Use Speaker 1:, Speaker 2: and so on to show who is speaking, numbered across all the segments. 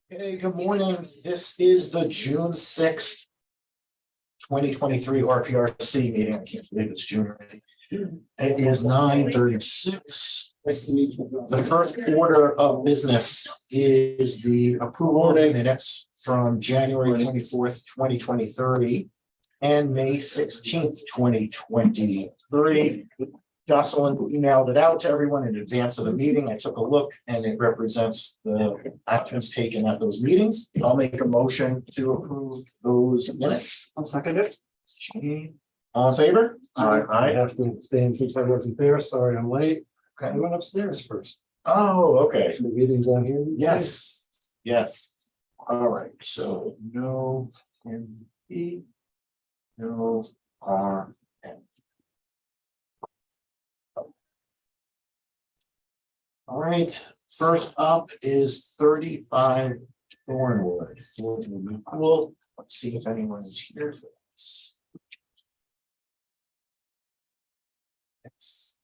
Speaker 1: Hey, good morning. This is the June 6th, 2023 RPRC meeting. I can't believe it's June already. It is 9:36. The first order of business is the approval of minutes from January 24th, 2023 and May 16th, 2023. Jocelyn emailed it out to everyone in advance of the meeting. I took a look and it represents the actions taken at those meetings. I'll make a motion to approve those minutes.
Speaker 2: I'll second it.
Speaker 1: All in favor?
Speaker 2: I have to abstain since I wasn't there. Sorry, I'm late. I went upstairs first.
Speaker 1: Oh, okay.
Speaker 2: The meeting's on here.
Speaker 1: Yes, yes. All right, so no MP, no RN. All right, first up is 35 Thornwood for the new pool. Let's see if anyone is here for this. Yes.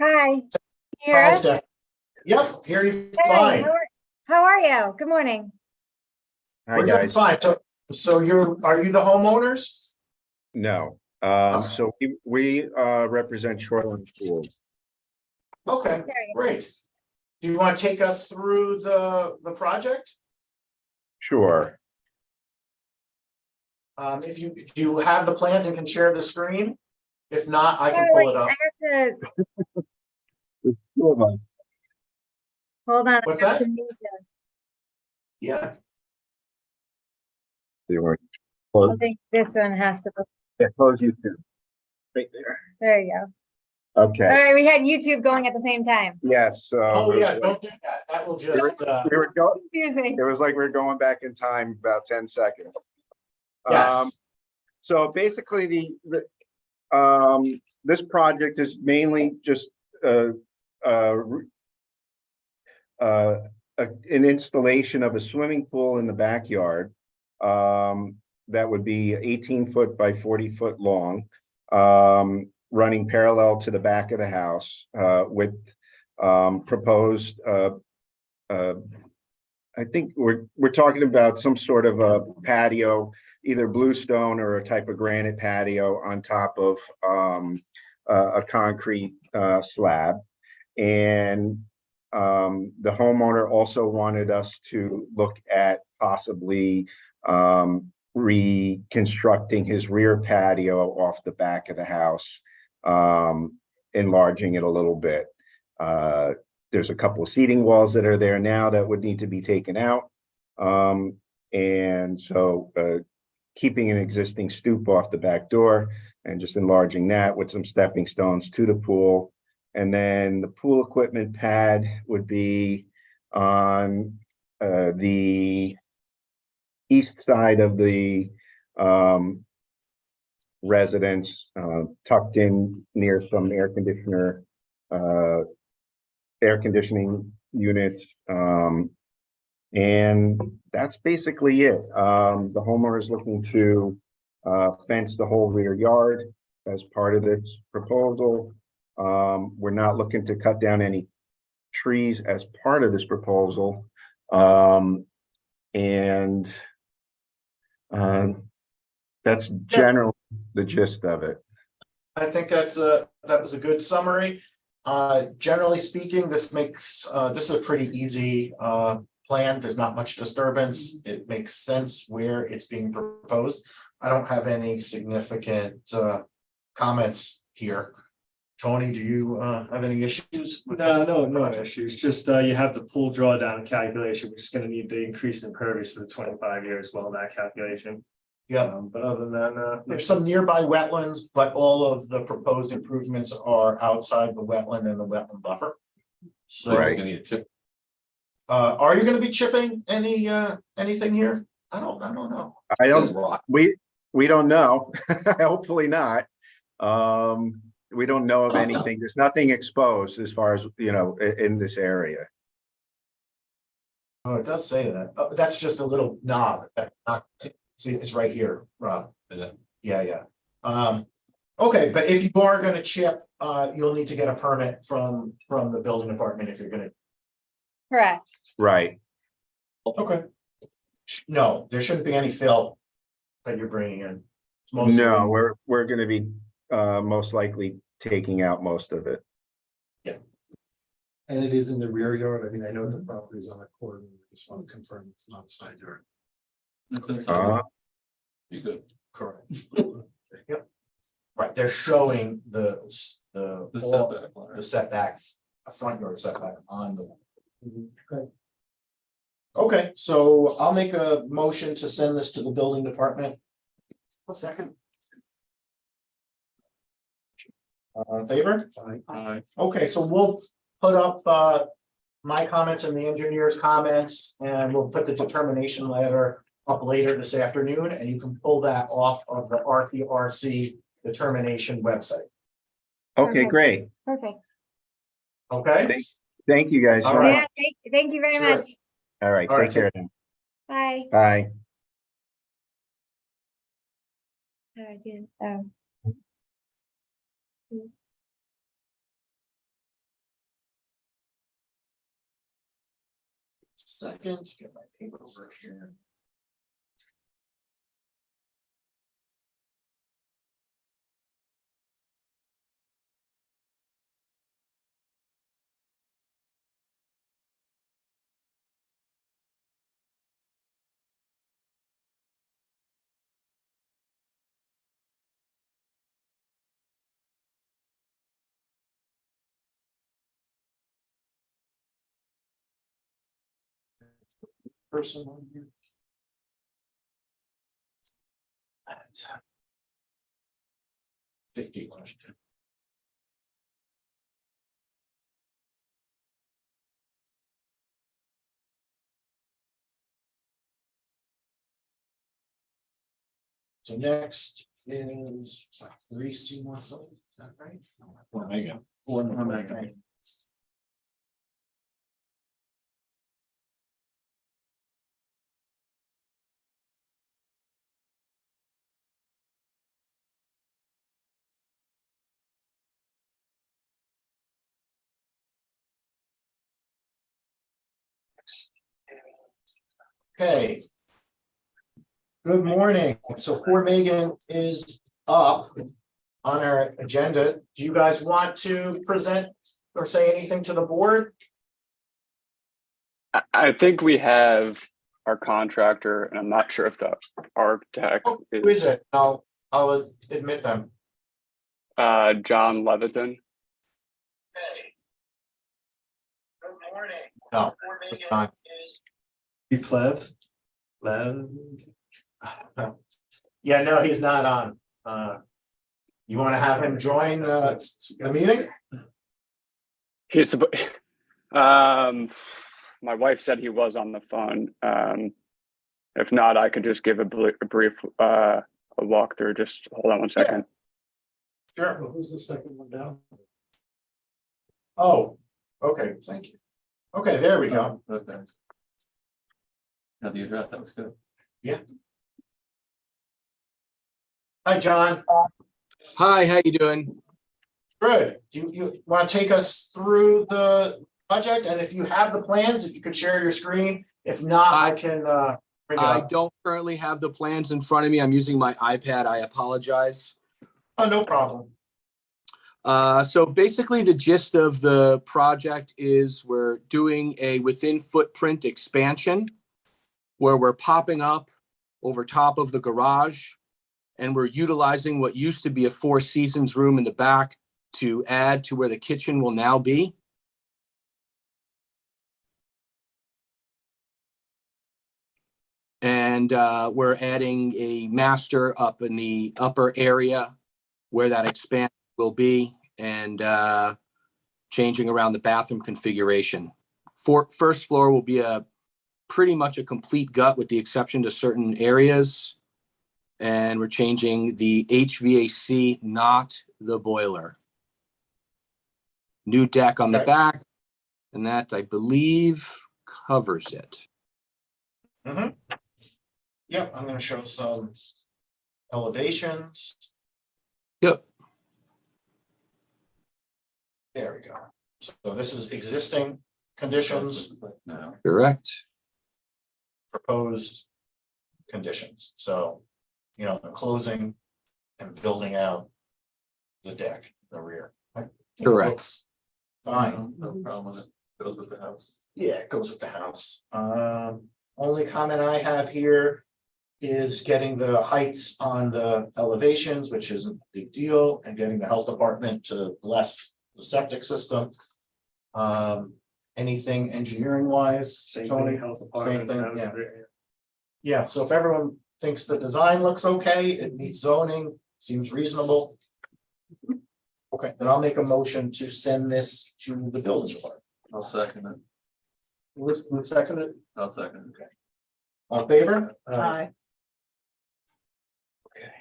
Speaker 3: Hi. Can you hear
Speaker 1: Hi,
Speaker 3: us?
Speaker 1: Steph. Yep, hear you
Speaker 3: Hey,
Speaker 1: fine.
Speaker 3: how are you? Good morning.
Speaker 1: We're doing fine. So are you the homeowners?
Speaker 4: No, so we represent Shoreline Schools.
Speaker 1: Okay,
Speaker 3: There you go.
Speaker 1: great. Do you want to take us through the project?
Speaker 4: Sure.
Speaker 1: If you, do you have the plans and can share the screen? If not, I can
Speaker 3: Oh,
Speaker 1: pull
Speaker 3: wait,
Speaker 1: it up.
Speaker 3: I have to,
Speaker 4: There's two of us.
Speaker 3: hold on.
Speaker 1: What's
Speaker 3: I have
Speaker 1: that?
Speaker 3: to mute this.
Speaker 1: Yeah,
Speaker 4: They were
Speaker 3: I
Speaker 4: close.
Speaker 3: think this one has to,
Speaker 4: Yeah, close YouTube. Right there.
Speaker 3: there you go. All
Speaker 4: Okay.
Speaker 3: right, we had YouTube going at the same time.
Speaker 4: Yes.
Speaker 1: oh
Speaker 4: it
Speaker 1: yeah,
Speaker 4: was
Speaker 1: don't do that. That will
Speaker 4: like-
Speaker 1: just,
Speaker 4: we were going.
Speaker 3: Confusing.
Speaker 4: It was like we were going back in time about 10 seconds.
Speaker 1: yes.
Speaker 4: So basically, this project is mainly just an installation of a swimming pool in the backyard. That would be 18-foot by 40-foot long, running parallel to the back of the house, with proposed. I think we're talking about some sort of a patio, either bluestone or a type of granite patio on top of a concrete slab. And the homeowner also wanted us to look at possibly reconstructing his rear patio off the back of the house, enlarging it a little bit. There's a couple of seating walls that are there now that would need to be taken out. And so keeping an existing stoop off the back door and just enlarging that with some stepping stones to the pool. And then the pool equipment pad would be on the east side of the residence, tucked in near some air conditioning units. And that's basically it. The homeowner is looking to fence the whole rear yard as part of this proposal. We're not looking to cut down any trees as part of this proposal. That's generally the gist of it.
Speaker 1: I think that was a good summary. Generally speaking, this is a pretty easy plan. There's not much disturbance. It makes sense where it's being proposed. I don't have any significant comments here. Tony, do you have any issues with this?
Speaker 2: No issues. Just you have the pool drawdown calculation, which is going to need the increase in impervious for the 25 years. Well, that calculation.
Speaker 1: Yeah,
Speaker 2: But other than that,
Speaker 1: there's some nearby wetlands, but all of the proposed improvements are outside the wetland and the wetland buffer. So,
Speaker 4: Right.
Speaker 1: are you going to be chipping anything here? I don't know.
Speaker 4: We don't know. Hopefully not. We don't know of anything. There's nothing exposed as far as, you know, in this area.
Speaker 1: Oh, it does say that. Oh, that's just a little knob. That not, see, it's right here, Rob.
Speaker 5: Is it?
Speaker 1: Yeah, yeah. Okay, but if you are gonna chip, you'll need to get a permit from the building department if you're gonna.
Speaker 3: Correct.
Speaker 4: Right.
Speaker 1: Okay. No, there shouldn't be any fill that you're bringing in. It's mostly-
Speaker 4: No, we're gonna be most likely taking out most of it.
Speaker 6: And it is in the rear yard. I mean, I know the property is on a corner. We just want to confirm it's not a side yard.
Speaker 5: That's inside.
Speaker 4: Uh,
Speaker 5: You good?
Speaker 1: Correct. Yep. Right, they're showing
Speaker 5: The
Speaker 1: all-
Speaker 5: setback line.
Speaker 1: the setback, a front yard setback on the. Okay. Okay, so I'll make a motion to send this to the building department. A second. In favor?
Speaker 5: Aye.
Speaker 1: Okay, so we'll put up my comments and the engineer's comments, and we'll put the determination letter up later this afternoon, and you can pull that off of the RPRC determination website.
Speaker 4: Okay, great.
Speaker 3: Perfect.
Speaker 1: Okay?
Speaker 4: Thank you guys so
Speaker 1: All right.
Speaker 3: Yeah,
Speaker 4: much.
Speaker 3: thank you very
Speaker 1: Sure.
Speaker 3: much.
Speaker 4: All right,
Speaker 1: All right,
Speaker 4: take care then.
Speaker 3: Bye.
Speaker 4: Bye.
Speaker 3: I did,
Speaker 1: Second, get my paper over here. Person on here. That's 50 question. So next is 3C1, is that right?
Speaker 5: Or Megan. Or Megan.
Speaker 1: Okay. Good morning. So poor Megan is up on our agenda. Do you guys want to present or say anything to the board?
Speaker 7: I think we have our contractor, and I'm not sure if the architect
Speaker 1: Oh, who is it? I'll admit them.
Speaker 7: John Leviton.
Speaker 1: Okay. Good morning. No, it's not.
Speaker 2: Be Plev. Lev.
Speaker 1: Yeah, no, he's not on. You want to have him join the meeting?
Speaker 7: He's my wife said he was on the phone. If not, I could just give a brief a walkthrough. Just hold on one second.
Speaker 1: Sure.
Speaker 6: Who's the second one down?
Speaker 1: Oh, okay, thank you. Okay, there we go.
Speaker 5: Okay. Now the address, that was good.
Speaker 1: Hi, John.
Speaker 8: Hi, how you doing?
Speaker 1: Good. Do you want to take us through the project? And if you have the plans, if you could share your screen. If not, I can bring it
Speaker 8: I
Speaker 1: up.
Speaker 8: don't currently have the plans in front of me. I'm using my iPad. I apologize.
Speaker 1: Oh, no problem.
Speaker 8: So basically the gist of the project is we're doing a within footprint expansion where we're popping up over top of the garage and we're utilizing what used to be a Four Seasons room in the back to add to where the kitchen will now be. And we're adding a master up in the upper area where that expansion will be and changing around the bathroom configuration. First floor will be pretty much a complete gut with the exception to certain areas. And we're changing the HVAC, not the boiler. new deck on the
Speaker 1: Okay.
Speaker 8: back. And that, I believe, covers it.
Speaker 1: Mhm. Yep, I'm gonna show some elevations.
Speaker 8: Yep.
Speaker 1: There we go. So this is existing conditions,
Speaker 5: No.
Speaker 8: Correct.
Speaker 1: proposed conditions. So, you know, closing and building out the deck, the rear. I think it
Speaker 8: Correct.
Speaker 1: looks Fine.
Speaker 5: No problem with it. Goes with the house.
Speaker 1: Yeah, it goes with the house. Only comment I have here is getting the heights on the elevations, which isn't a big deal, and getting the health department to bless the septic system. Anything engineering wise,
Speaker 2: Same
Speaker 1: Tony?
Speaker 2: thing, health department.
Speaker 1: thing,
Speaker 2: that was
Speaker 1: yeah.
Speaker 2: great.
Speaker 1: Yeah, so if everyone thinks the design looks okay, it meets zoning, seems reasonable. Okay, then I'll make a motion to send this to the building department.
Speaker 5: I'll second it.
Speaker 1: Who seconded it?
Speaker 5: I'll second it.
Speaker 1: All in favor?
Speaker 6: Aye.
Speaker 1: Okay.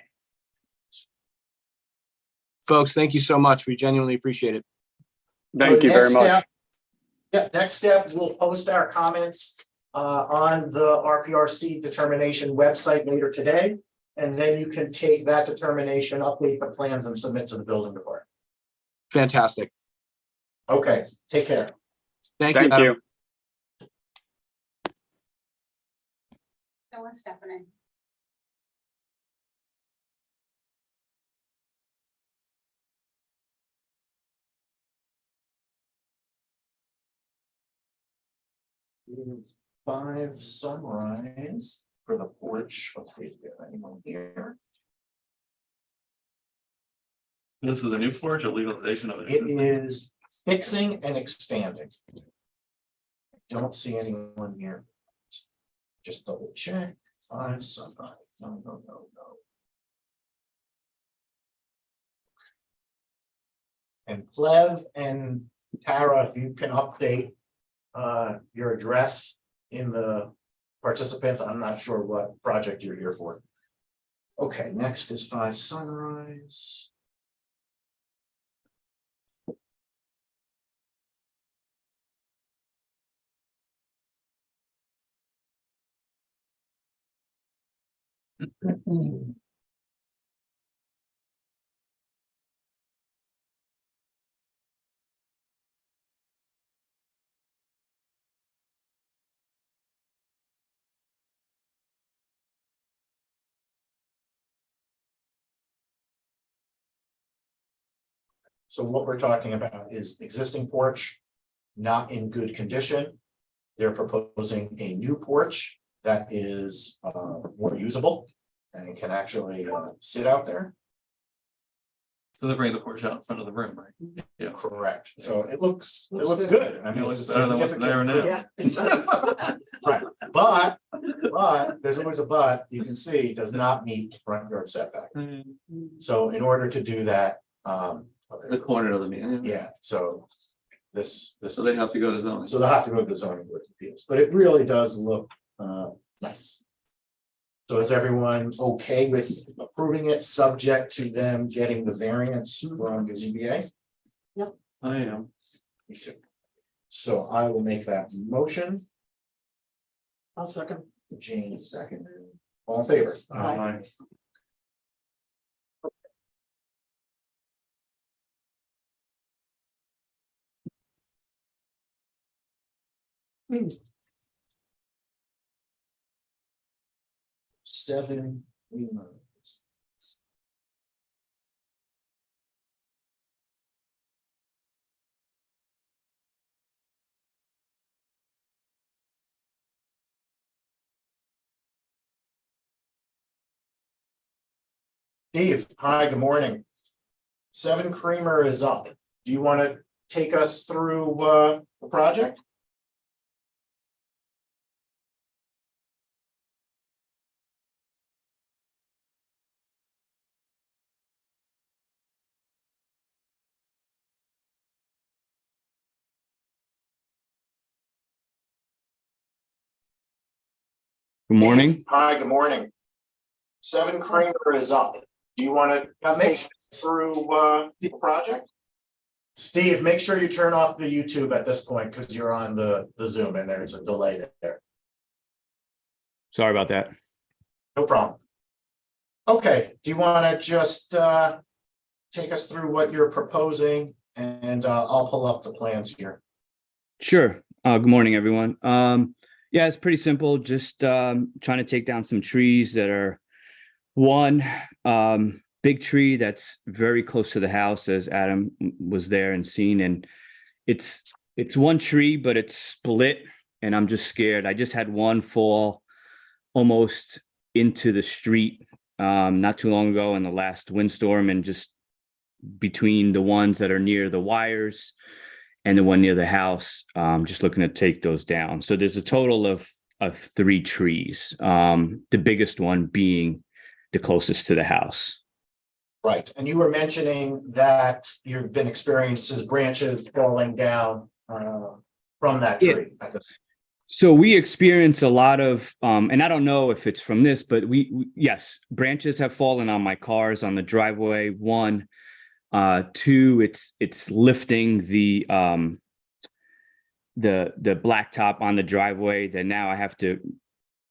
Speaker 8: Folks, thank you so much. We genuinely appreciate it.
Speaker 7: Thank you very
Speaker 1: Next
Speaker 7: much.
Speaker 1: step- Yeah, next step, we'll post our comments on the RPRC determination website later today. And then you can take that determination, update the plans and submit to the building department.
Speaker 8: Fantastic.
Speaker 1: Okay, take care.
Speaker 8: Thank you.
Speaker 7: Thank you.
Speaker 3: Ella Stephanie.
Speaker 1: Five Sunrise for the porch. Okay, anyone here?
Speaker 5: This is the new porch or legalization of it?
Speaker 1: It is fixing and expanding. Don't see anyone here. Just double check. Five Sunrise. No. And Clev and Tara, if you can update your address in the participants, I'm not sure what project you're here for. Okay, next is Five Sunrise. So what we're talking about is existing porch, not in good condition. They're proposing a new porch that is more usable and can actually sit out there.
Speaker 5: So they bring the porch out in front of the room, right? Yeah.
Speaker 1: Correct. So it looks good. I
Speaker 5: It
Speaker 1: mean,
Speaker 5: looks
Speaker 1: it's a
Speaker 5: better than what's there
Speaker 1: significant- Right, but there's always a but, you can see, does not meet front yard setback. So in order to do that,
Speaker 5: The corner of the meeting.
Speaker 1: yeah, so this.
Speaker 5: So they have to go to zoning.
Speaker 1: So they'll have to go to the zoning board of appeals, but it really does look nice. So is everyone okay with approving it, subject to them getting the variance from the ZBA?
Speaker 5: I am.
Speaker 1: Me too. So I will make that motion.
Speaker 6: I'll second.
Speaker 1: Jane second. All in favor?
Speaker 6: Aye.
Speaker 1: Seven. Steve, hi, good morning. Seven Creamer is up. Do you want to take us through the project?
Speaker 9: Good morning.
Speaker 1: Hi, good morning. Seven Creamer is up. Do you want to take us through the project? Steve, make sure you turn off the YouTube at this point because you're on the Zoom and there's a delay there.
Speaker 9: Sorry about that.
Speaker 1: No problem. Okay, do you want to just take us through what you're proposing and I'll pull up the plans here.
Speaker 9: Sure. Good morning, everyone. Yeah, it's pretty simple. Just trying to take down some trees that are one big tree that's very close to the house, as Adam was there and seen, and it's one tree, but it's split, and I'm just scared. I just had one fall almost into the street not too long ago in the last windstorm, and just between the ones that are near the wires and the one near the house, just looking to take those down. So there's a total of 3 trees, the biggest one being the closest to the house.
Speaker 1: Right, and you were mentioning that you've been experiencing branches falling down from that tree.
Speaker 9: So we experience a lot of, and I don't know if it's from this, but yes, branches have fallen on my cars on the driveway. 1, 2, it's lifting the blacktop on the driveway that now I have to,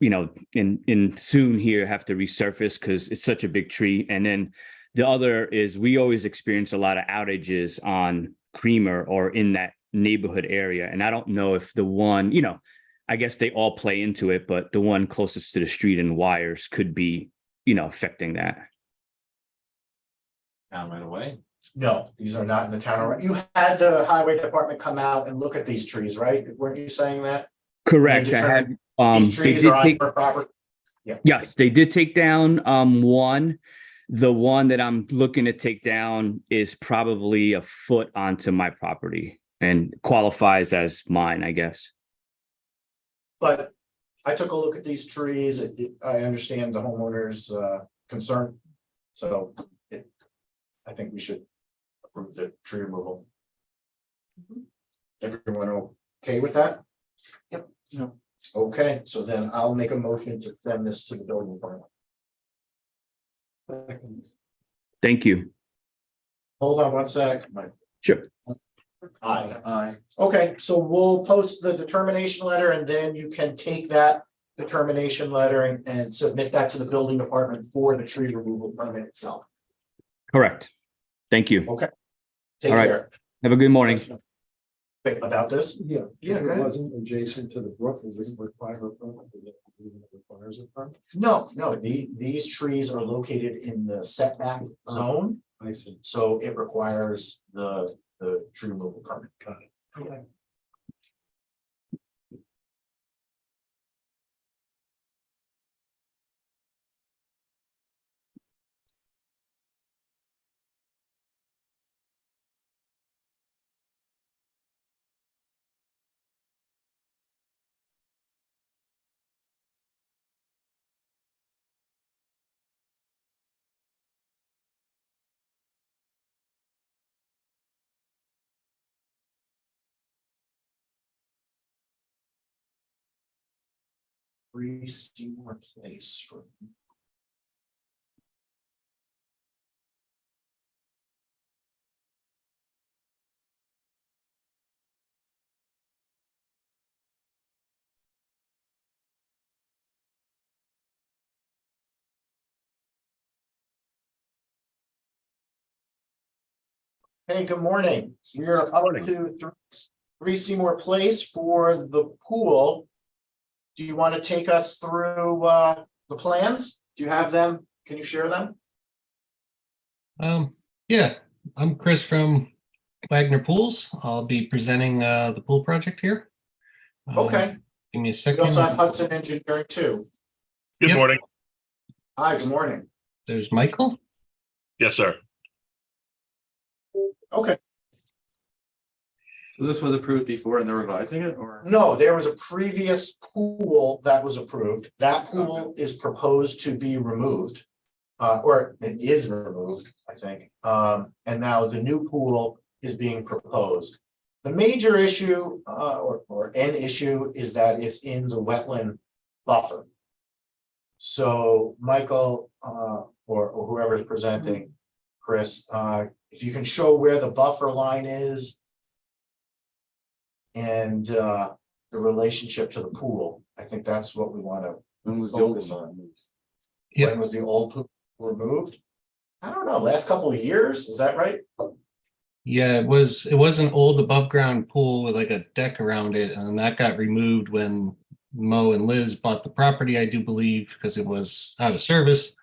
Speaker 9: in soon here have to resurface because it's such a big tree. And then the other is we always experience a lot of outages on Creamer or in that neighborhood area. And I don't know if the one, I guess they all play into it, but the one closest to the street and wires could be, affecting that.
Speaker 5: Down right away.
Speaker 1: No, these are not in the town. You had the highway department come out and look at these trees, right? Weren't you saying that?
Speaker 9: Correct. I had,
Speaker 1: These
Speaker 9: they
Speaker 1: trees
Speaker 9: did
Speaker 1: are on
Speaker 9: take,
Speaker 1: your property.
Speaker 9: yes, they did take down one. The one that I'm looking to take down is probably a foot onto my property and qualifies as mine, I guess.
Speaker 1: But I took a look at these trees. I understand the homeowner's concern. So I think we should approve the tree removal. Everyone okay with that?
Speaker 5: Yep.
Speaker 1: No. Okay, so then I'll make a motion to send this to the building department.
Speaker 9: Thank you.
Speaker 1: Hold on one sec.
Speaker 9: Sure.
Speaker 1: Aye. Okay, so we'll post the determination letter and then you can take that determination letter and submit that to the building department for the tree removal permit itself.
Speaker 9: Correct. Thank you.
Speaker 1: Okay. Take
Speaker 9: All right.
Speaker 1: care.
Speaker 9: Have a good morning.
Speaker 1: Wait, about this?
Speaker 6: Yeah.
Speaker 1: Yeah,
Speaker 6: If
Speaker 1: go
Speaker 6: it
Speaker 1: ahead.
Speaker 6: wasn't adjacent to the brook, is it require a permit? Is it requires a permit?
Speaker 1: No, these trees are located in the setback zone,
Speaker 6: I see.
Speaker 1: so it requires the tree removal permit.
Speaker 6: Got it.
Speaker 1: Okay. Seymour Place for. Hey, good morning. We're up to 3 Seymour Place for the pool. Do you want to take us through the plans? Do you have them? Can you share them?
Speaker 10: Yeah, I'm Chris from Wagner Pools. I'll be presenting the pool project here.
Speaker 1: Okay.
Speaker 10: Give me a
Speaker 1: We
Speaker 10: second.
Speaker 1: also have Hudson Engineering too.
Speaker 10: Good Yep.
Speaker 11: morning.
Speaker 1: Hi, good morning.
Speaker 10: There's Michael.
Speaker 11: Yes, sir.
Speaker 1: Okay.
Speaker 5: So this was approved before and they're revising it or?
Speaker 1: No, there was a previous pool that was approved. That pool is proposed to be removed. Or it is removed, I think. And now the new pool is being proposed. The major issue, or an issue is that it's in the wetland buffer. So Michael, or whoever is presenting, Chris, if you can show where the buffer line is. And the relationship to the pool, I think that's what we want to focus on.
Speaker 10: Yeah.
Speaker 1: When was the old pool removed? I don't know, last couple of years, is that right?
Speaker 10: Yeah, it was an old above ground pool with like a deck around it, and that got removed when Mo and Liz bought the property, I do believe, because it was out of service.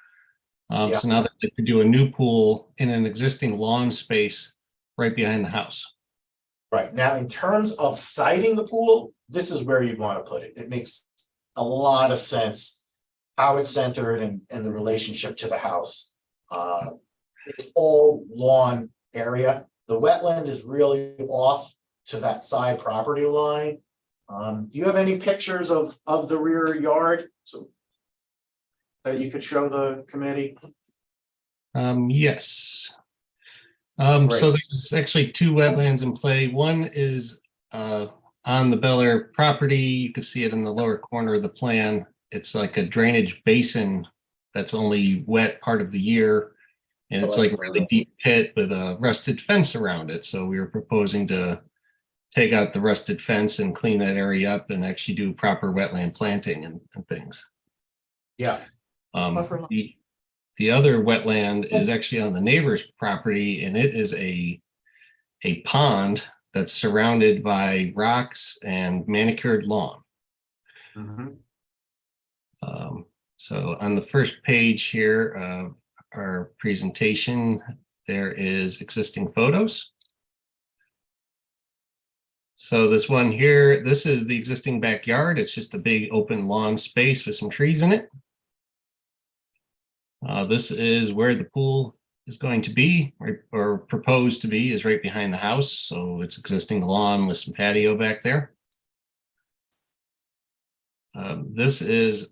Speaker 1: Yeah.
Speaker 10: So now they could do a new pool in an existing lawn space right behind the house.
Speaker 1: Right, now, in terms of siting the pool, this is where you'd want to put it. It makes a lot of sense. How it's centered and the relationship to the house. It's all lawn area. The wetland is really off to that side property line. Do you have any pictures of the rear yard? So that you could show the committee?
Speaker 10: Yes.
Speaker 1: Great.
Speaker 10: So there's actually two wetlands in play. One is on the Bel Air property. You can see it in the lower corner of the plan. It's like a drainage basin that's only wet part of the year. And it's like a really deep pit with a rusted fence around it. So we were proposing to take out the rusted fence and clean that area up and actually do proper wetland planting and things.
Speaker 1: Yeah.
Speaker 10: The other wetland is actually on the neighbor's property, and it is a pond that's surrounded by rocks and manicured lawn. So on the first page here of our presentation, there is existing photos. So this one here, this is the existing backyard. It's just a big open lawn space with some trees in it. This is where the pool is going to be, or proposed to be, is right behind the house. So it's existing lawn with some patio back there. This is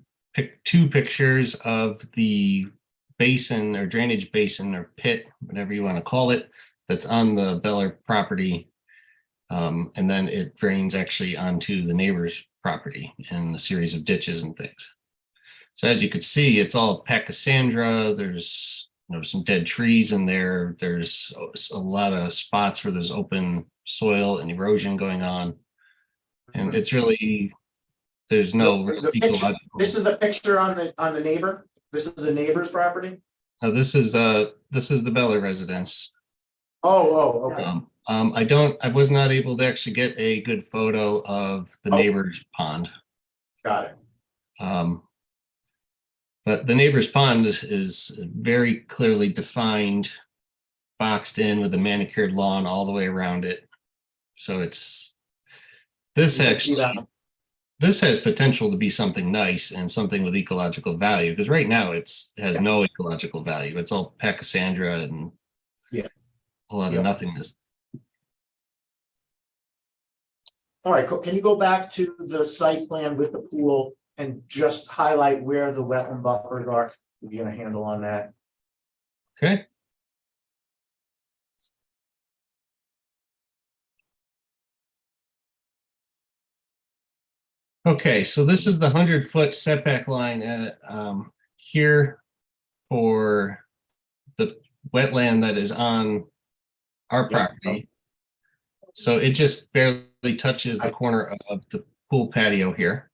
Speaker 10: two pictures of the basin or drainage basin or pit, whatever you want to call it, that's on the Bel Air property. And then it drains actually onto the neighbor's property in a series of ditches and things. So as you could see, it's all pachysandra. There's some dead trees in there. There's a lot of spots where there's open soil and erosion going on. And it's really, there's no real ecological.
Speaker 1: This is the picture on the neighbor. This is the neighbor's property.
Speaker 10: This is the Bel Air residence.
Speaker 1: Oh, okay.
Speaker 10: I was not able to actually get a good photo of the neighbor's pond.
Speaker 1: Got it.
Speaker 10: But the neighbor's pond is very clearly defined, boxed in with a manicured lawn all the way around it. So this has potential to be something nice and something with ecological value, because right now it has no ecological value. It's all pachysandra and a lot of nothingness.
Speaker 1: All right, can you go back to the site plan with the pool and just highlight where the wetland buffers are? You're gonna handle on that.
Speaker 10: Okay. Okay, so this is the 100-foot setback line here for the wetland that is on our property. So it just barely touches the corner of the pool patio here.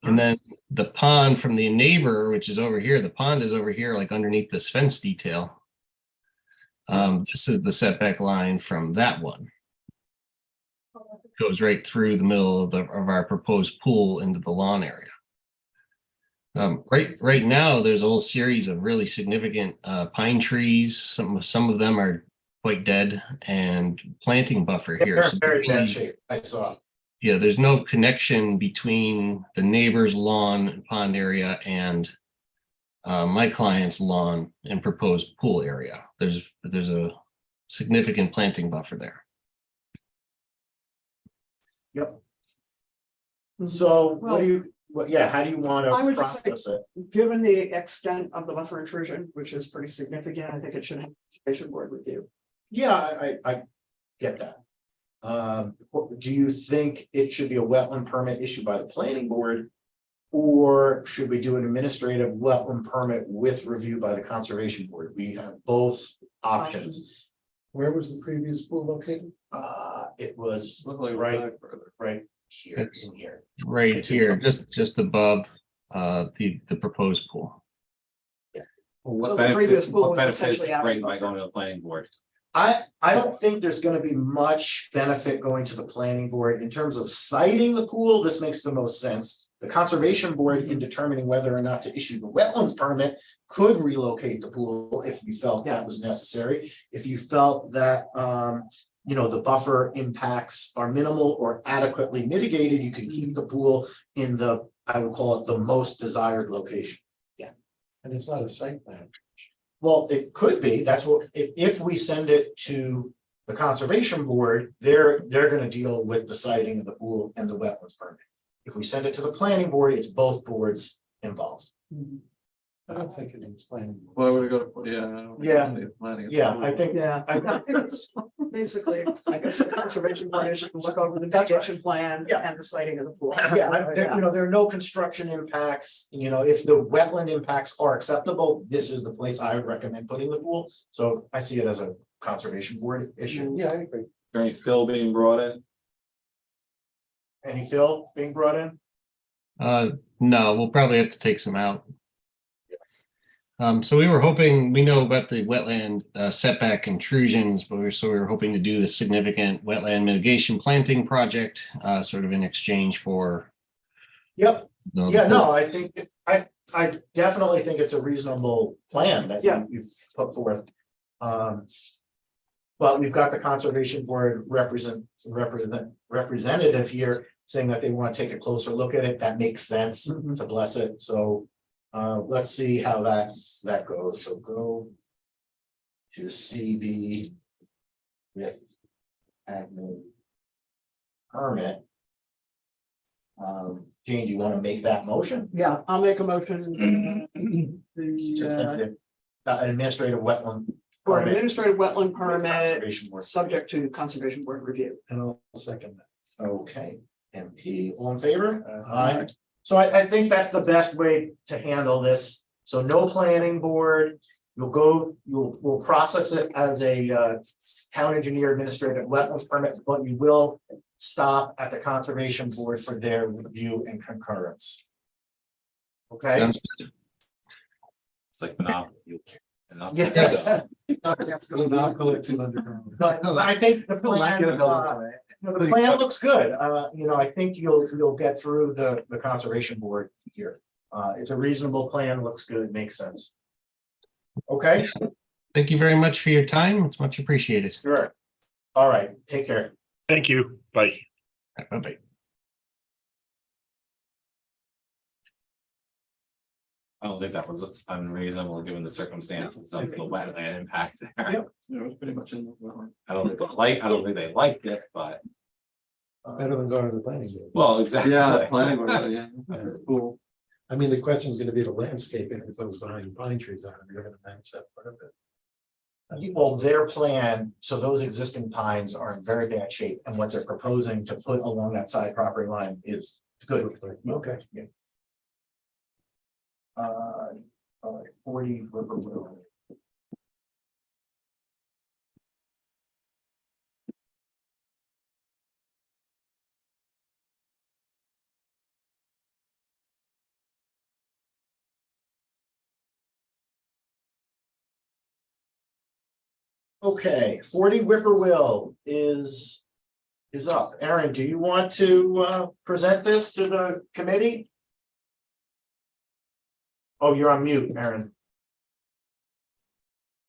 Speaker 10: And then the pond from the neighbor, which is over here, the pond is over here, like underneath this fence detail. This is the setback line from that one. Goes right through the middle of our proposed pool into the lawn area. Right now, there's a whole series of really significant pine trees. Some of them are quite dead, and planting buffer here.
Speaker 1: They're very bad shape. I saw.
Speaker 10: Yeah, there's no connection between the neighbor's lawn and pond area and my client's lawn and proposed pool area. There's a significant planting buffer there.
Speaker 1: Yep. So how do you want
Speaker 11: I would
Speaker 1: to
Speaker 11: just
Speaker 1: process it?
Speaker 11: Given the extent of the buffer intrusion, which is pretty significant, I think it should have conservation board review.
Speaker 1: Yeah, I get that. Do you think it should be a wetland permit issued by the planning board? Or should we do an administrative wetland permit with review by the conservation board? We have both options.
Speaker 6: Where was the previous pool located?
Speaker 1: It was
Speaker 5: Look like
Speaker 1: right,
Speaker 5: further.
Speaker 1: right here, in here.
Speaker 10: Right here, just above the proposed pool.
Speaker 11: So the previous pool was essentially out of
Speaker 5: bring by
Speaker 11: buffer.
Speaker 5: going to the planning board?
Speaker 1: I don't think there's gonna be much benefit going to the planning board in terms of citing the pool. This makes the most sense. The conservation board, in determining whether or not to issue the wetlands permit, could relocate the pool if you felt that was necessary. If you felt that, you know, the buffer impacts are minimal or adequately mitigated, you can keep the pool in the, I would call it the most desired location.
Speaker 6: And it's not a site plan.
Speaker 1: Well, it could be, that's what, if we send it to the conservation board, they're gonna deal with the siting of the pool and the wetlands permit. If we send it to the planning board, it's both boards involved.
Speaker 6: I don't think it needs planning.
Speaker 5: Why would we go to, yeah.
Speaker 1: Yeah.
Speaker 5: Planning.
Speaker 1: Yeah, I think,
Speaker 11: Yeah, I think it's basically, I guess the conservation board should look over the mitigation plan
Speaker 1: Yeah.
Speaker 11: and the siting of the pool.
Speaker 1: you know, there are no construction impacts, you know, if the wetland impacts are acceptable, this is the place I would recommend putting the pool. So I see it as a conservation board issue.
Speaker 6: Yeah, I agree.
Speaker 5: Any fill being brought in?
Speaker 1: Any fill being brought in?
Speaker 10: No, we'll probably have to take some out. So we were hoping, we know about the wetland setback intrusions, but we were hoping to do the significant wetland mitigation planting project, sort of in exchange for.
Speaker 1: Yep,
Speaker 10: the
Speaker 1: yeah, no,
Speaker 10: pool.
Speaker 1: I think, I definitely think it's a reasonable plan that
Speaker 11: Yeah.
Speaker 1: you've put forth. But we've got the conservation board representative here saying that they want to take a closer look at it. That makes sense to bless it, so. Let's see how that goes, so go. To CB. With. Admin. Permit. Jane, do you want to make that motion?
Speaker 11: Yeah, I'll make a motion.
Speaker 1: To send it, administrative wetland.
Speaker 11: For an
Speaker 1: permit
Speaker 11: administrative wetland
Speaker 1: with
Speaker 11: permit,
Speaker 1: conservation board.
Speaker 11: subject to conservation board review.
Speaker 6: And I'll second that.
Speaker 1: Okay, MP, all in favor? Aye. So I think that's the best way to handle this. So no planning board, we'll process it as a town engineer administrative wetlands permit, but you will stop at the conservation board for their review and concurrence. Okay?
Speaker 10: Sounds good.
Speaker 5: It's like monopoly.
Speaker 1: Yes.
Speaker 6: Monopoly to underground.
Speaker 1: But I think the plan, the plan looks good. You know, I think you'll get through the conservation board here. It's a reasonable plan, looks good, makes sense. Okay,
Speaker 10: Thank you very much for your time. It's much appreciated.
Speaker 1: sure. All right, take care.
Speaker 4: Thank you. Bye.
Speaker 10: Bye-bye.
Speaker 5: I don't think that was unreasonable given the circumstances of the wetland impact there.
Speaker 1: Yep.
Speaker 5: Yeah, it was pretty much in the wetland. I don't think they liked it, but,
Speaker 6: Better than going to the planning board.
Speaker 5: well, exactly.
Speaker 6: planning
Speaker 5: board, yeah. Cool.
Speaker 6: I mean, the question is gonna be the landscaping, if those behind pine trees are, you're gonna manage that part of it.
Speaker 1: Well, their plan, so those existing pines are in very bad shape, and what they're proposing to put along that side property line is good.
Speaker 6: Okay.
Speaker 1: Yeah. All right, 40 Riverwood. Okay, 40 Whippoorwill is up. Aaron, do you want to present this to the committee? Oh, you're on mute, Aaron.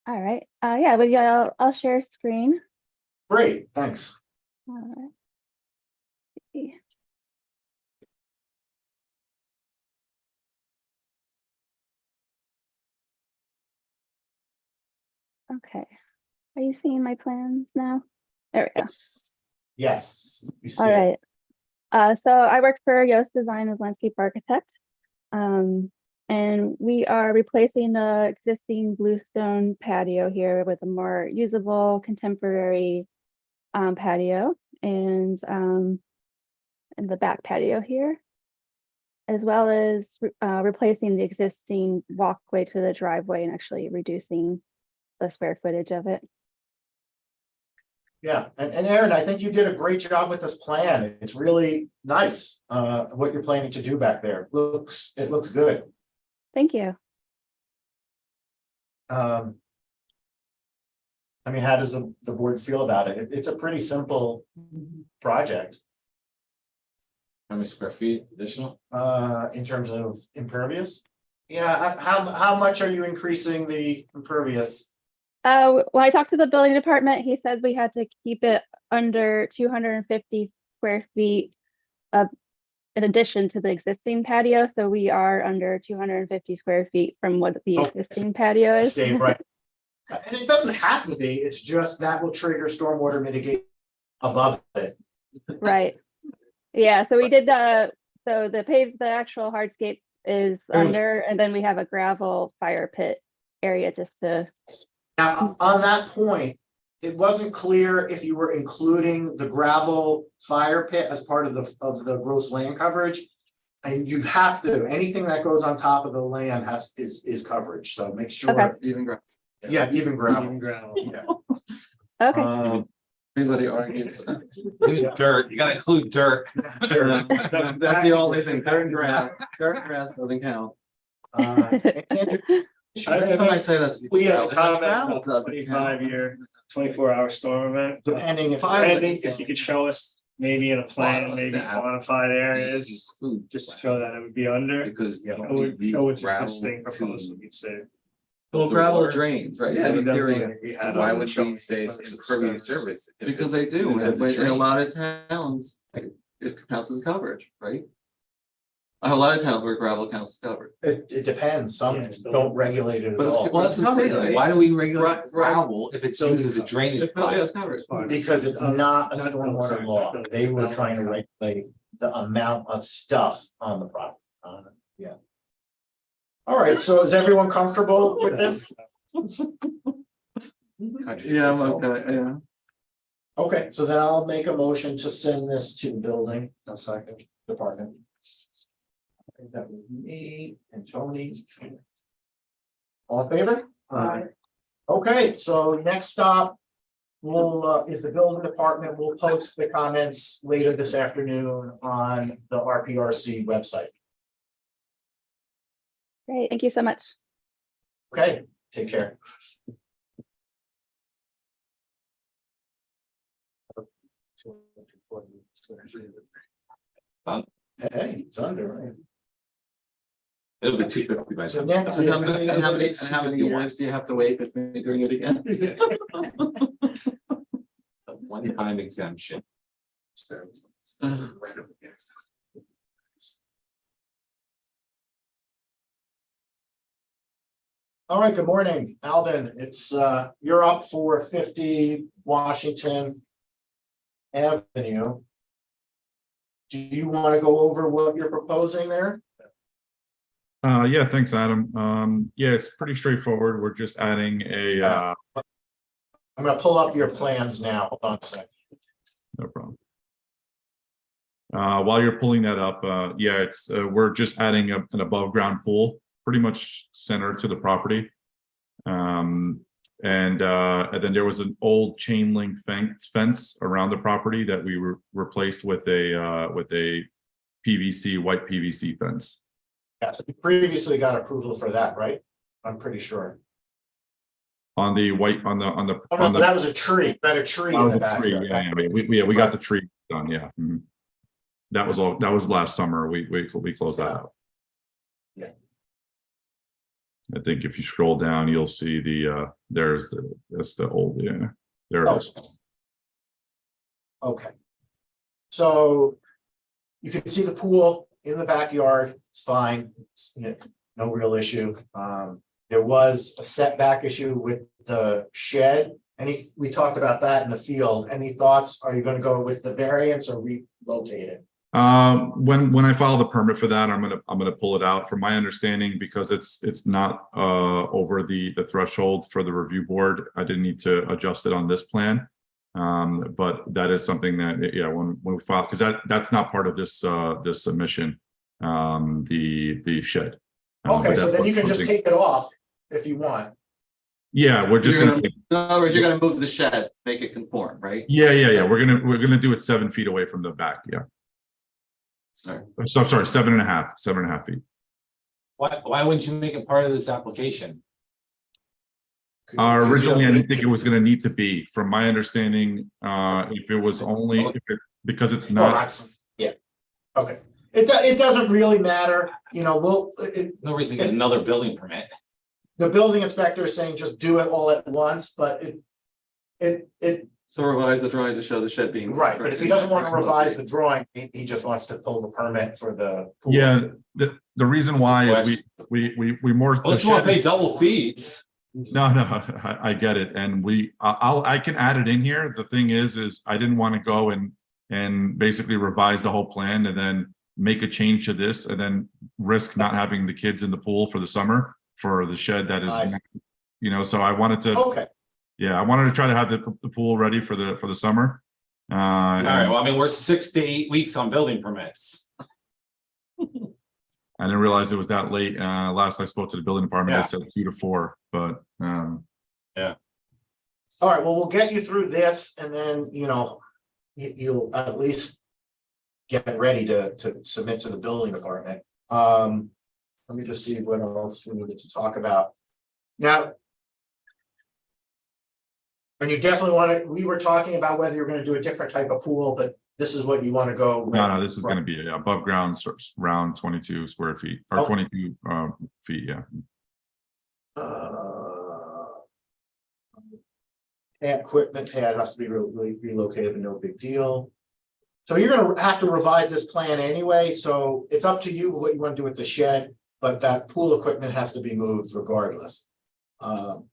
Speaker 3: All right. Yeah, but yeah, I'll share screen.
Speaker 1: Great, thanks.
Speaker 3: All right. See. Okay. Are you seeing my plans now? There we go.
Speaker 1: Yes. You see
Speaker 3: All
Speaker 1: it.
Speaker 3: right. So I work for Yoast Design as landscape architect. And we are replacing the existing bluestone patio here with a more usable contemporary patio and the back patio here, as well as replacing the existing walkway to the driveway and actually reducing the square footage of it.
Speaker 1: Yeah, and Aaron, I think you did a great job with this plan. It's really nice, what you're planning to do back there. It looks good.
Speaker 3: Thank you.
Speaker 1: I mean, how does the board feel about it? It's a pretty simple project,
Speaker 5: How many square feet additional?
Speaker 1: in terms of impervious. Yeah, how much are you increasing the impervious?
Speaker 3: When I talked to the building department, he said we had to keep it under 250 square feet in addition to the existing patio. So we are under 250 square feet from what the
Speaker 1: Okay.
Speaker 3: existing patio is.
Speaker 1: Stay right. And it doesn't have to be, it's just that will trigger stormwater mitigation above it.
Speaker 3: Right. Yeah, so we did so the actual hardscape is under, and then we have a gravel fire pit area just to.
Speaker 1: Now, on that point, it wasn't clear if you were including the gravel fire pit as part of the gross land coverage. And you have to, anything that goes on top of the land is coverage, so make sure.
Speaker 3: Okay.
Speaker 5: Even gravel.
Speaker 1: Yeah, even gravel.
Speaker 2: Even gravel.
Speaker 1: Yeah.
Speaker 3: Okay.
Speaker 5: Everybody argues. Dirt, you gotta include dirt.
Speaker 6: That's the only thing, dirt and grass doesn't count.
Speaker 1: Andrew,
Speaker 2: I
Speaker 6: How can I say that?
Speaker 2: We had a comment
Speaker 6: Gravel
Speaker 2: about
Speaker 6: doesn't
Speaker 2: 25-year, 24-hour storm event.
Speaker 1: depending if.
Speaker 2: Depending if you could show us maybe in a plan,
Speaker 5: Well,
Speaker 2: maybe
Speaker 5: that-
Speaker 2: quantified areas, just to show that it would be under.
Speaker 5: Because.
Speaker 1: Yeah.
Speaker 2: It would show what's existing proposed, we could say.
Speaker 5: Well, gravel drains, right?
Speaker 6: Yeah,
Speaker 5: So in
Speaker 2: That's
Speaker 5: theory,
Speaker 2: what we had
Speaker 5: why
Speaker 2: on
Speaker 5: would
Speaker 2: showing
Speaker 5: we say
Speaker 2: from
Speaker 5: it's
Speaker 2: the
Speaker 5: impervious
Speaker 2: start.
Speaker 5: service? if
Speaker 6: Because
Speaker 5: it's-
Speaker 6: they do,
Speaker 5: if it's
Speaker 6: in a
Speaker 5: drain?
Speaker 6: lot of towns, it counts as coverage, right? A lot of towns where gravel counts as coverage.
Speaker 1: It depends, some
Speaker 2: Yeah.
Speaker 1: don't regulate it at
Speaker 6: But it's-
Speaker 1: all,
Speaker 5: Well, that's what I'm saying,
Speaker 6: Right.
Speaker 5: why do we regulate
Speaker 6: Right.
Speaker 5: gravel if it's used as a drainage?
Speaker 6: Yeah,
Speaker 5: pipe?
Speaker 6: it's coverage.
Speaker 1: because it's not a
Speaker 2: Not-
Speaker 1: stormwater law, they were trying to regulate the amount of stuff on the property. Yeah. All right, so is everyone comfortable with this?
Speaker 6: Yeah, I'm okay, yeah.
Speaker 1: Okay, so then I'll make a motion to send this to the building, a second department. I think that was me and Tony. All in favor?
Speaker 11: Aye.
Speaker 1: Okay, so next stop. Will is the building department, will post the comments later this afternoon on the RPRC website.
Speaker 3: Great. Thank you so much.
Speaker 1: Okay, take care. Hey, it's under, right?
Speaker 5: It'll be 250 by
Speaker 1: So
Speaker 5: then.
Speaker 1: next.
Speaker 6: And how many years do you have to wait before you're doing it again?
Speaker 5: A one-time exemption.
Speaker 1: All right, good morning, Alvin. It's you're up for 50 Washington Avenue. Do you want to go over what you're proposing there?
Speaker 12: Yeah, thanks, Adam. Yeah, it's pretty straightforward. We're just adding a,
Speaker 1: I'm gonna pull up your plans now. Hold on a second.
Speaker 12: no problem. While you're pulling that up, yeah, it's, we're just adding an above ground pool, pretty much centered to the property. And then there was an old chain link fence around the property that we replaced with a PVC, white PVC fence.
Speaker 1: Yeah, so you previously got approval for that, right? I'm pretty sure.
Speaker 12: On the white, on the,
Speaker 1: Oh, no, that was a tree, that a tree
Speaker 12: that
Speaker 1: in
Speaker 12: was
Speaker 1: the
Speaker 12: a tree,
Speaker 1: back.
Speaker 12: yeah, we got the tree done, yeah. Mhm. That was all, that was last summer. We closed that out.
Speaker 1: Yeah.
Speaker 12: I think if you scroll down, you'll see that's the old, yeah, there it is.
Speaker 1: Okay. So you can see the pool in the backyard, it's fine, no real issue. There was a setback issue with the shed. We talked about that in the field. Any thoughts? Are you gonna go with the variance or relocate it?
Speaker 12: When I file the permit for that, I'm gonna pull it out. From my understanding, because it's not over the threshold for the review board, I didn't need to adjust it on this plan. But that is something that, yeah, when we file, because that's not part of this this submission, the shed.
Speaker 1: Okay,
Speaker 12: But
Speaker 1: so
Speaker 12: that's
Speaker 1: then you can just
Speaker 12: something-
Speaker 1: take it off if you want.
Speaker 12: Yeah, we're just
Speaker 5: You're
Speaker 12: gonna,
Speaker 5: in other words, you're gonna move the shed, make it conform, right?
Speaker 12: yeah, we're gonna do it 7 feet away from the back, yeah.
Speaker 5: Sorry.
Speaker 12: So I'm sorry, 7.5 feet.
Speaker 5: Why wouldn't you make it part of this application?
Speaker 12: Originally, I didn't think it was gonna need to be, from my understanding, if it was only, because it's
Speaker 1: Well,
Speaker 12: not.
Speaker 1: that's, yeah, okay. It doesn't really matter, you know,
Speaker 5: No reason to get another building permit.
Speaker 1: the building inspector is saying just do it all at once, but
Speaker 5: So revise the drawing to show the shed being.
Speaker 1: right, but if he doesn't want to revise the drawing, he just wants to pull the permit for the. pool.
Speaker 12: Yeah, the reason why is we more.
Speaker 5: Well, if you want to pay double fees.
Speaker 12: No, I get it, and I can add it in here. The thing is I didn't want to go and basically revise the whole plan and then make a change to this and then risk not having the kids in the pool for the summer for the shed that is, you know, so I wanted to.
Speaker 1: Okay.
Speaker 12: Yeah, I wanted to try to have the pool ready for the summer.
Speaker 5: All right, well, I mean, we're 6 to 8 weeks on building permits.
Speaker 12: I didn't realize it was that late. Last I spoke to the building department,
Speaker 5: Yeah.
Speaker 12: they said 2 to 4, but
Speaker 5: Yeah.
Speaker 1: All right, well, we'll get you through this and then, you know, you'll at least get ready to submit to the building department. Let me just see what else we needed to talk about. Now, and you definitely want to, we were talking about whether you're going to do a different type of pool, but this is what you want to go. with.
Speaker 12: no, this is going to be above ground, around 22 square feet or
Speaker 1: Okay.
Speaker 12: 22 feet. Yeah.
Speaker 1: Equipment pad has to be relocated, but no big deal. So you're gonna have to revise this plan anyway, so it's up to you what you want to do with the shed, but that pool equipment has to be moved regardless.
Speaker 12: All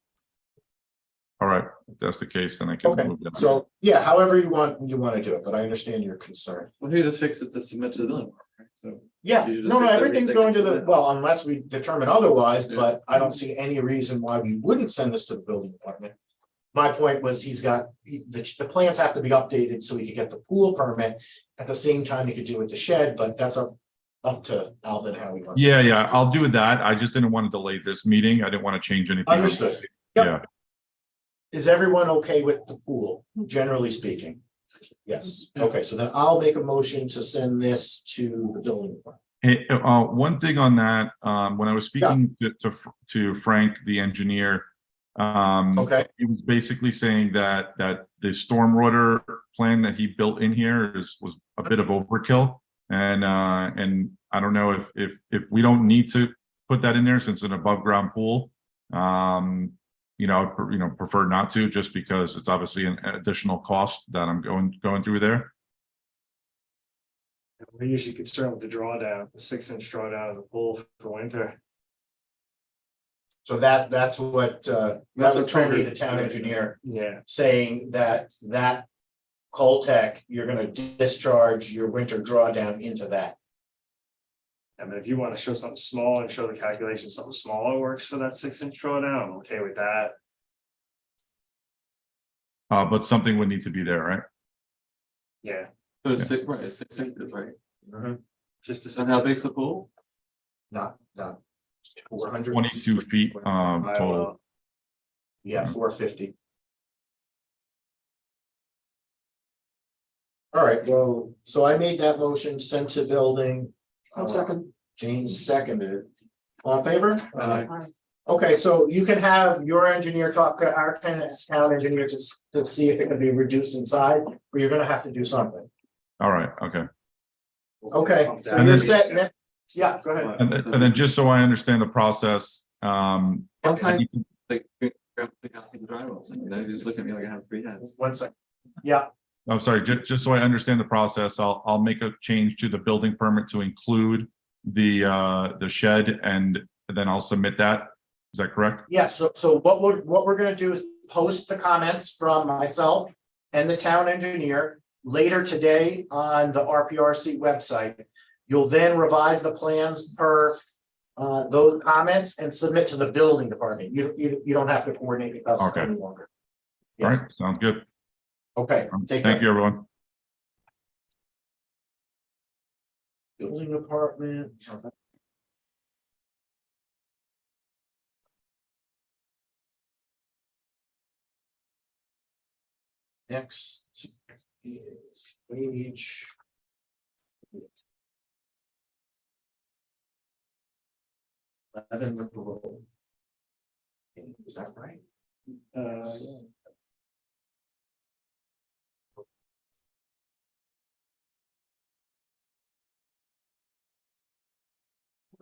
Speaker 12: right, if that's the case, then I can
Speaker 1: Okay,
Speaker 12: move that.
Speaker 1: so yeah, however you want to do it, but I understand your concern.
Speaker 5: Well, he just fix it to submit to the building, right? So.
Speaker 1: Yeah,
Speaker 5: You just
Speaker 1: no,
Speaker 5: fix
Speaker 1: everything's
Speaker 5: everything
Speaker 1: going
Speaker 5: and
Speaker 1: to the,
Speaker 5: submit.
Speaker 1: well, unless we determine otherwise,
Speaker 5: Yeah.
Speaker 1: but I don't see any reason why we wouldn't send this to the building department. My point was the plans have to be updated so he could get the pool permit. At the same time, he could do with the shed, but that's up to Alvin how he wants.
Speaker 12: Yeah, I'll do that. I just didn't want to delay this meeting. I didn't want to change anything.
Speaker 1: Understood. Yep.
Speaker 12: Yeah,
Speaker 1: Is everyone okay with the pool, generally speaking? Yes, okay, so then I'll make a motion to send this to the building department.
Speaker 12: hey, one thing on that, when I was speaking to Frank, the engineer,
Speaker 1: Okay,
Speaker 12: he was basically saying that the stormwater plan that he built in here was a bit of overkill. And I don't know if we don't need to put that in there since it's an above ground pool. Prefer not to, just because it's obviously an additional cost that I'm going through there.
Speaker 2: We're usually concerned with the drawdown, the 6-inch drawdown of the pool for winter.
Speaker 1: so that's what Tony, the town engineer,
Speaker 2: Yeah,
Speaker 1: saying that Coltech, you're gonna discharge your winter drawdown into that.
Speaker 2: I mean, if you want to show something small and show the calculation, something smaller works for that 6-inch drawdown, I'm okay with that.
Speaker 12: But something would need to be there, right?
Speaker 2: Yeah,
Speaker 5: So it's 6 inches, right?
Speaker 2: just to.
Speaker 5: So how big's the pool?
Speaker 1: Not 400.
Speaker 12: 22 feet total.
Speaker 1: Yeah, 450. All right, well, so I made that motion, sent to building.
Speaker 11: I'll second.
Speaker 1: James seconded. All in favor? Okay, so you can have your engineer talk to our town engineer just to see if it can be reduced in size, or you're gonna have to do something.
Speaker 12: All right, okay.
Speaker 1: Okay, so
Speaker 12: And
Speaker 1: you're
Speaker 12: then-
Speaker 1: set. Yeah, go ahead.
Speaker 12: And then just so I understand the process, I need to-
Speaker 5: Like, the drywall, they just look at me like I have 3 heads.
Speaker 1: 1 second. Yeah,
Speaker 12: I'm sorry, just so I understand the process, I'll make a change to the building permit to include the shed and then I'll submit that. Is that correct?
Speaker 1: yeah, so what we're gonna do is post the comments from myself and the town engineer later today on the RPRC website. You'll then revise the plans per those comments and submit to the building department. You don't have to coordinate with us
Speaker 12: Okay.
Speaker 1: any longer.
Speaker 12: All
Speaker 1: Yes.
Speaker 12: right, sounds good.
Speaker 1: Okay, take
Speaker 12: Thank
Speaker 1: care.
Speaker 12: you, everyone.
Speaker 1: Building department. Next is page. Roll. Is that right?
Speaker 2: Yeah.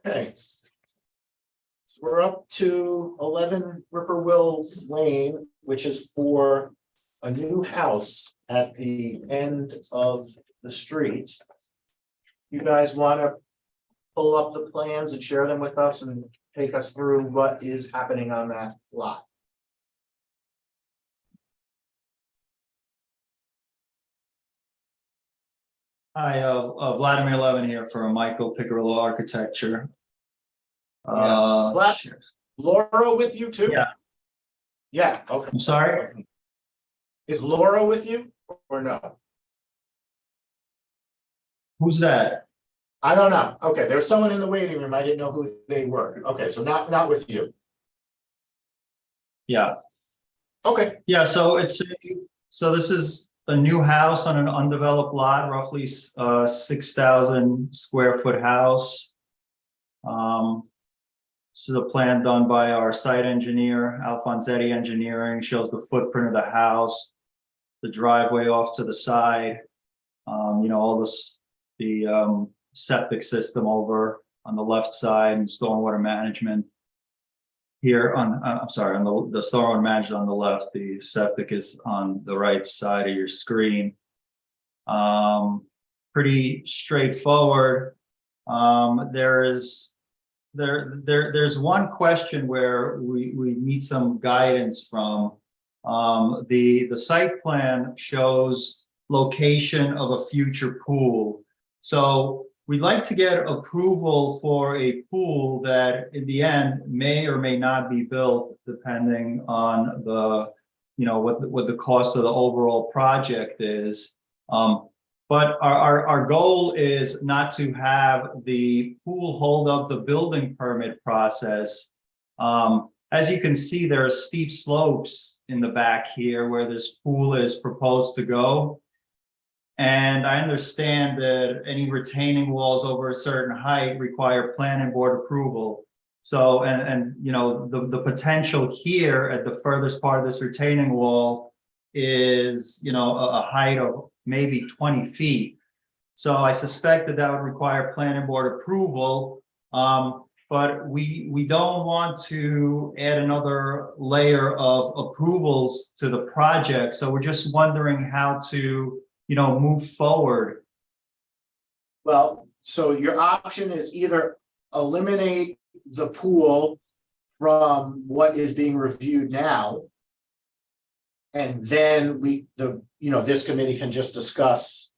Speaker 1: Okay. So we're up to 11 Whippoorwill Lane, which is for a new house at the end of the street. You guys want to pull up the plans and share them with us and take us through what is happening on that lot?
Speaker 13: Hi, Vladimir Levin here for Michael Picarillo Architecture.
Speaker 1: Vlad, Laura with you too?
Speaker 13: Yeah.
Speaker 1: Yeah, okay.
Speaker 13: I'm sorry?
Speaker 1: Is Laura with you or no?
Speaker 13: Who's that?
Speaker 1: I don't know. Okay, there's someone in the waiting room. I didn't know who they were. Okay, so not with you.
Speaker 13: Yeah.
Speaker 1: Okay,
Speaker 13: Yeah, so so this is a new house on an undeveloped lot, roughly 6,000 square foot house. This is a plan done by our site engineer, Alfonsetti Engineering, shows the footprint of the house, the driveway off to the side, all this, the septic system over on the left side and stormwater management. Here on, I'm sorry, on the stormwater management on the left, the septic is on the right side of your screen. Pretty straightforward. There's one question where we need some guidance from. The site plan shows location of a future pool. So we'd like to get approval for a pool that in the end may or may not be built depending on the, what the cost of the overall project is. But our goal is not to have the pool hold up the building permit process. As you can see, there are steep slopes in the back here where this pool is proposed to go. And I understand that any retaining walls over a certain height require planning board approval. So, the potential here at the furthest part of this retaining wall is, a height of maybe 20 feet. So I suspect that would require planning board approval. But we don't want to add another layer of approvals to the project. So we're just wondering how to, move forward.
Speaker 1: well, so your option is either eliminate the pool from what is being reviewed now. And then this committee can just discuss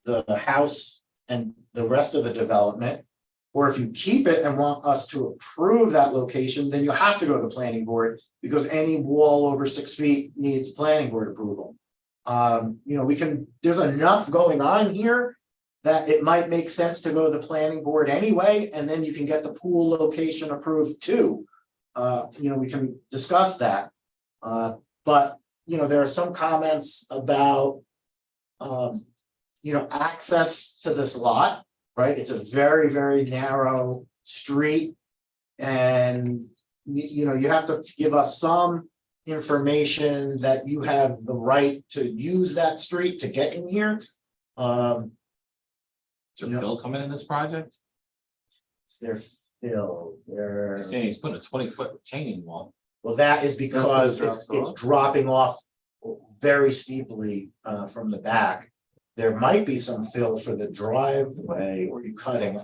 Speaker 1: the house and the rest of the development. Or if you keep it and want us to approve that location, then you have to go to the planning board because any wall over 6 feet needs planning board approval. There's enough going on here that it might make sense to go to the planning board anyway, and then you can get the pool location approved too. We can discuss that. But there are some comments about, access to this lot, right? It's a very, very narrow street. And, you have to give us some information that you have the right to use that street to get in here.
Speaker 5: Is there Phil coming in this project?
Speaker 1: Is there Phil?
Speaker 5: He's saying he's putting a 20-foot retaining wall.
Speaker 1: Well, that is because
Speaker 5: That's
Speaker 1: it's dropping off very steeply from the back. There might be some fill for the driveway, or you cutting.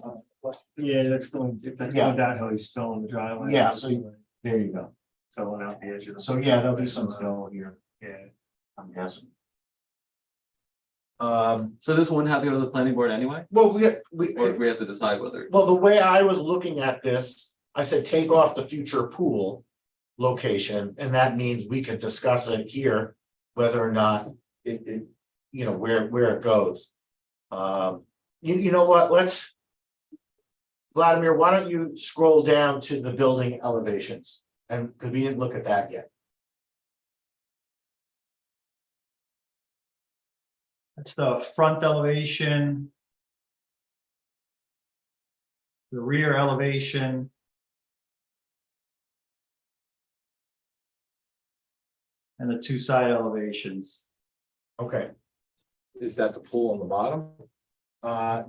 Speaker 2: Yeah, that's going downhill. He's filling the driveway.
Speaker 1: Yeah, so there you go.
Speaker 2: Filling out the edge of the.
Speaker 1: So yeah, there'll be some fill here,
Speaker 2: Yeah.
Speaker 1: I'm guessing.
Speaker 5: So this wouldn't have to go to the planning board anyway?
Speaker 1: Well,
Speaker 5: Or if we have to decide whether.
Speaker 1: well, the way I was looking at this, I said, take off the future pool location, and that means we could discuss it here, whether or not where it goes. You know what, Vladimir, why don't you scroll down to the building elevations? And because we didn't look at that yet.
Speaker 13: That's the front elevation. The rear elevation. And the two side elevations.
Speaker 1: Okay,
Speaker 5: Is that the pool on the bottom?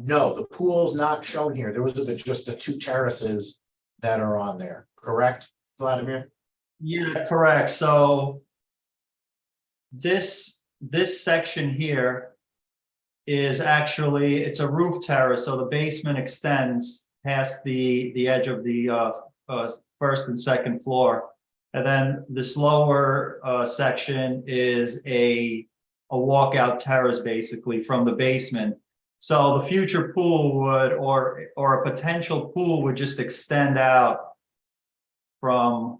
Speaker 1: no, the pool's not shown here. There was just the two terraces that are on there, correct, Vladimir?
Speaker 13: Yeah, correct. So this section here is actually, it's a roof terrace, so the basement extends past the edge of the first and second floor. And then this lower section is a walkout terrace basically from the basement. So the future pool would, or a potential pool would just extend out from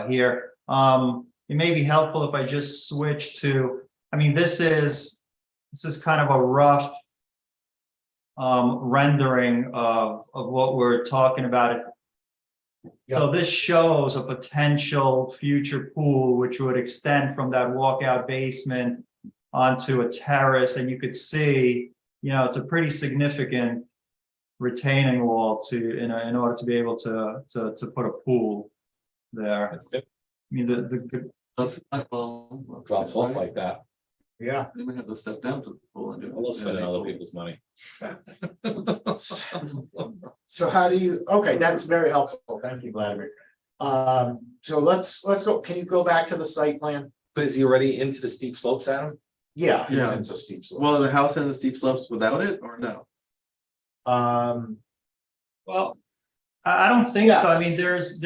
Speaker 13: here. It may be helpful if I just switch to, I mean, this is kind of a rough rendering of what we're talking about. So this shows a potential future pool, which would extend from that walkout basement onto a terrace, and you could see, you know, it's a pretty significant retaining wall to, in order to be able to put a pool there. I mean, the
Speaker 5: Drops off like that.
Speaker 1: Yeah.
Speaker 5: Then we have to step down to the pool and do. I love spending other people's money.
Speaker 1: So how do you, okay, that's very helpful. Thank you, Vladimir. So let's go, can you go back to the site plan?
Speaker 5: But is he already into the steep slopes, Adam?
Speaker 1: Yeah, he's
Speaker 14: Yeah.
Speaker 1: into steep slopes.
Speaker 14: Well, the house in the steep slopes without it or no?
Speaker 13: well, I don't think so. I mean,
Speaker 1: Yes.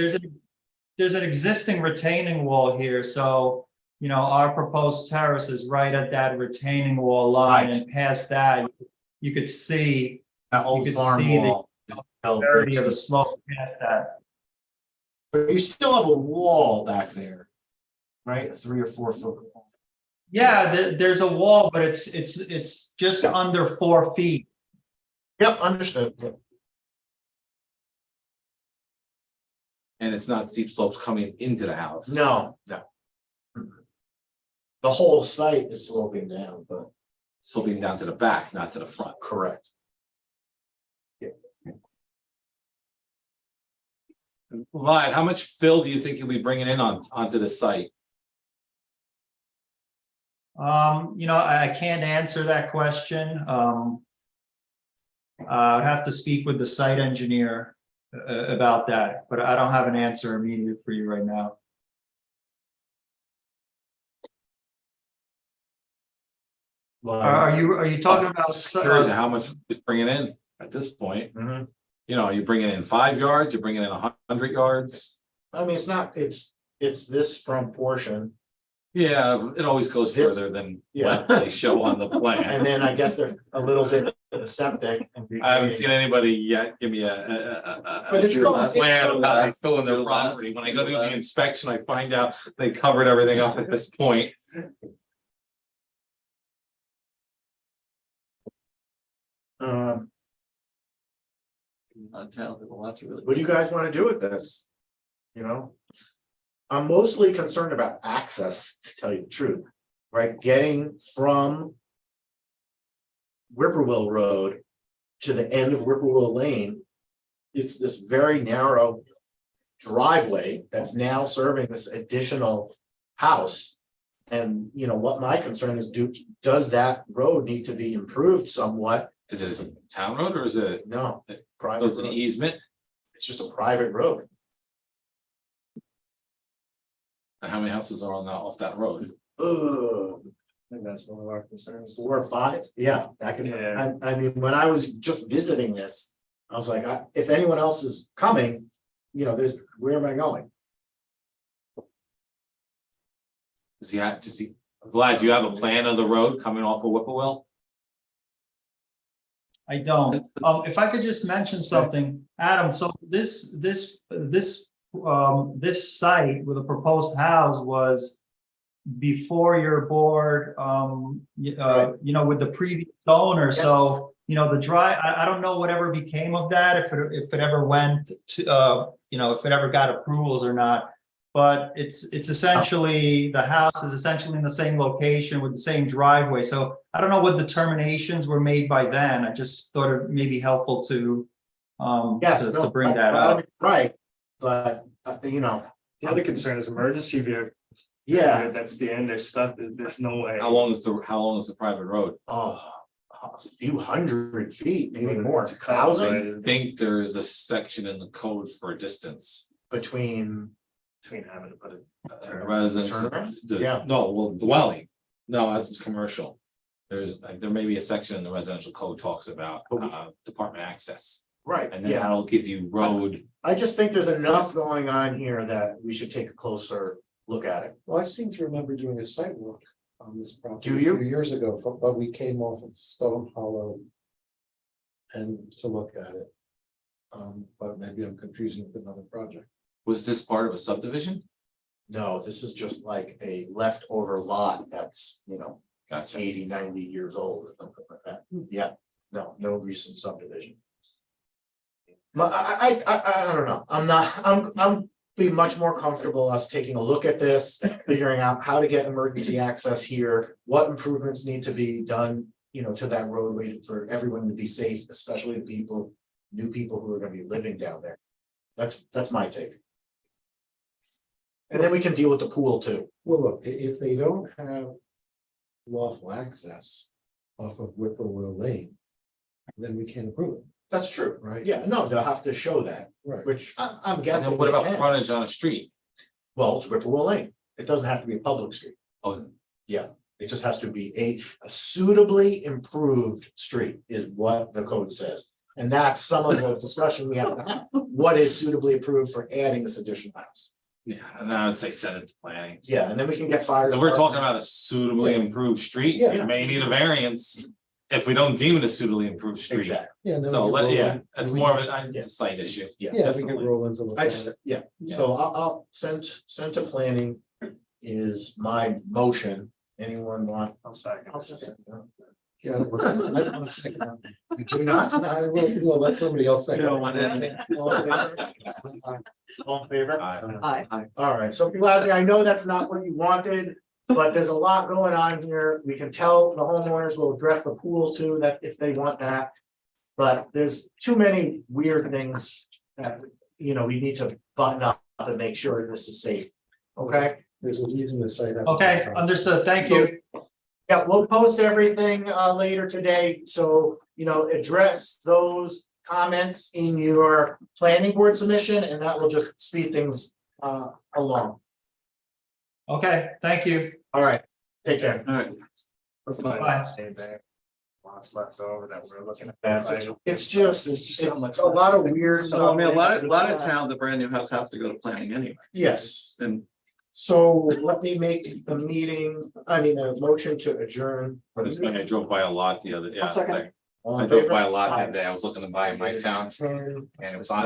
Speaker 13: there's an existing retaining wall here, so, you know, our proposed terrace is right at that retaining wall line,
Speaker 1: Right.
Speaker 13: and past that, you could see
Speaker 1: That old
Speaker 13: could
Speaker 1: farm
Speaker 13: see the
Speaker 1: wall.
Speaker 13: severity of the slope past that.
Speaker 1: But you still have a wall back there, right? A 3 or 4 foot wall.
Speaker 13: Yeah, there's a wall, but it's just under 4 feet.
Speaker 1: Yep, understood. Yep.
Speaker 5: And it's not steep slopes coming into the house.
Speaker 1: No. The whole site is sloping down, but
Speaker 5: Sloping down to the back, not to the front.
Speaker 1: correct.
Speaker 5: Vlad, how much fill do you think you'll be bringing in onto the site?
Speaker 13: You know, I can't answer that question. I'd have to speak with the site engineer about that, but I don't have an answer immediately for you right now. Are you talking about?
Speaker 5: Curious how much is bringing in at this point?
Speaker 1: Mhm.
Speaker 5: You know, are you bringing in 5 yards? You're bringing in 100 yards?
Speaker 1: I mean, it's this front portion,
Speaker 5: Yeah, it always goes
Speaker 1: This-
Speaker 5: further than
Speaker 1: yeah.
Speaker 5: what they show on the plan.
Speaker 1: and then I guess there's a little bit of the septic. And
Speaker 5: I haven't seen anybody yet give me a
Speaker 1: But it's
Speaker 5: plan
Speaker 1: still-
Speaker 5: of how they fill in their
Speaker 14: Still
Speaker 5: property.
Speaker 14: less.
Speaker 5: When I go to the inspection, I find out they covered everything up at this point.
Speaker 14: Not talented, well, that's really.
Speaker 1: What do you guys want to do with this? You know? I'm mostly concerned about access, to tell you the truth, right? Getting from Whippoorwill Road to the end of Whippoorwill Lane. It's this very narrow driveway that's now serving this additional house. And, you know, what my concern is, does that road need to be improved somewhat?
Speaker 5: Is it a town road or is it?
Speaker 1: No,
Speaker 5: So
Speaker 1: private
Speaker 5: it's an
Speaker 1: road.
Speaker 5: easement?
Speaker 1: It's just a private road.
Speaker 5: And how many houses are on that, off that road?
Speaker 1: Ugh.
Speaker 2: I think that's one of our concerns.
Speaker 1: 4 or 5, yeah, that can,
Speaker 2: Yeah.
Speaker 1: I mean, when I was just visiting this, I was like, if anyone else is coming, you know, where am I going?
Speaker 5: Vlad, do you have a plan of the road coming off of Whippoorwill?
Speaker 13: I don't. If I could just mention something, Adam, so this site with a proposed house was before your board, you know, with the previous owner, so, you know, I don't know whatever became of that, if it ever went to, you know, if it ever got approvals or not. but it's essentially, the house is essentially in the same location with the same driveway. So I don't know what determinations were made by then. I just thought it may be helpful to
Speaker 1: Yes,
Speaker 13: to bring that
Speaker 1: I
Speaker 13: up.
Speaker 1: mean, right, but, you know,
Speaker 2: The other concern is emergency vehicles.
Speaker 1: yeah,
Speaker 2: That's the end, they're stuck, there's no way.
Speaker 5: How long is the private road?
Speaker 1: oh, a few hundred feet, maybe more,
Speaker 2: It's a cut,
Speaker 1: thousand
Speaker 5: I think there is a section in the code for distance.
Speaker 1: between.
Speaker 2: Between having to put it.
Speaker 5: Rather than,
Speaker 1: Turnaround?
Speaker 5: the-
Speaker 1: Yeah.
Speaker 5: no, well, dwelling, no, that's commercial. There's, like, there may be a section in the residential code talks about, department access,
Speaker 1: Right,
Speaker 5: and then
Speaker 1: yeah,
Speaker 5: that'll give you road.
Speaker 1: I just think there's enough going on here that we should take a closer look at it.
Speaker 6: Well, I seem to remember doing a site walk on this property.
Speaker 1: Do
Speaker 6: a
Speaker 1: you?
Speaker 6: few years ago, but we came off of Stone Hollow. And to look at it. But maybe I'm confusing with another project.
Speaker 5: Was this part of a subdivision?
Speaker 1: No, this is just like a leftover lot that's, you know,
Speaker 5: Gotcha.
Speaker 1: 80, 90 years old or something like that. Yeah, no recent subdivision. But I don't know, I'm be much more comfortable us taking a look at this, figuring out how to get emergency access here, what improvements need to be done, you know, to that roadway for everyone to be safe, especially the people, new people who are gonna be living down there. That's my take. And then we can deal with the pool too.
Speaker 6: Well, look, if they don't have lawful access off of Whippoorwill Lane, then we can't approve it,
Speaker 1: That's true.
Speaker 6: right?
Speaker 1: Yeah, no, they'll have to show that,
Speaker 6: Right.
Speaker 1: which I'm
Speaker 5: And
Speaker 1: guessing.
Speaker 5: then what
Speaker 1: they
Speaker 5: about
Speaker 1: can.
Speaker 5: frontage on a street?
Speaker 1: Well, it's Whippoorwill Lane. It doesn't have to be a public street.
Speaker 5: Oh,
Speaker 1: It just has to be a suitably improved street is what the code says. And that's some of the discussion we have to have. What is suitably approved for adding this additional house?
Speaker 5: yeah, and I would say send it to planning.
Speaker 1: Yeah, and then we can get fire.
Speaker 5: So we're talking about a suitably improved street,
Speaker 1: Yeah.
Speaker 5: it may need a variance if we don't deem it a suitably improved street.
Speaker 1: Exactly.
Speaker 6: Yeah. and then
Speaker 5: So
Speaker 6: we can roll
Speaker 5: yeah,
Speaker 6: in-
Speaker 5: it's
Speaker 6: we-
Speaker 5: more of a site issue.
Speaker 6: Yeah, we can
Speaker 5: definitely.
Speaker 6: roll into.
Speaker 1: I just, yeah, so I'll send to planning is my motion. Anyone want?
Speaker 2: I'll second.
Speaker 6: Yeah, I don't want to second that.
Speaker 1: You do not?
Speaker 6: I will let somebody else second.
Speaker 14: You don't want anything.
Speaker 1: All in favor? All in favor?
Speaker 5: Aye.
Speaker 14: Hi.
Speaker 1: All right, so gladly, I know that's not what you wanted, but there's a lot going on here. We can tell the homeowners will address the pool too, that if they want that. But there's too many weird things that, you know, we need to button up and make sure this is safe. Okay?
Speaker 6: There's a reason to say that.
Speaker 13: Okay, understood. Thank you.
Speaker 1: Yeah, we'll post everything later today, so, you know, address those comments in your planning board submission, and that will just speed things along.
Speaker 13: Okay, thank you.
Speaker 1: All right, take care.
Speaker 5: All right.
Speaker 2: We're fine,
Speaker 13: Bye.
Speaker 2: same day. Lots left over that we're looking at.
Speaker 1: That's it. It's just a lot of weird.
Speaker 14: So I mean, a lot of towns, a brand new house has to go to planning anyway.
Speaker 1: Yes,
Speaker 14: And
Speaker 1: so let me make the meeting, I mean, a motion to adjourn.
Speaker 5: For this thing, I drove by a lot the other, yeah,
Speaker 11: I'll second.
Speaker 5: like,
Speaker 1: All
Speaker 5: I
Speaker 1: in
Speaker 5: drove
Speaker 1: favor?
Speaker 5: by a lot
Speaker 1: Aye.
Speaker 5: that day, I was looking to buy in my town, and it was on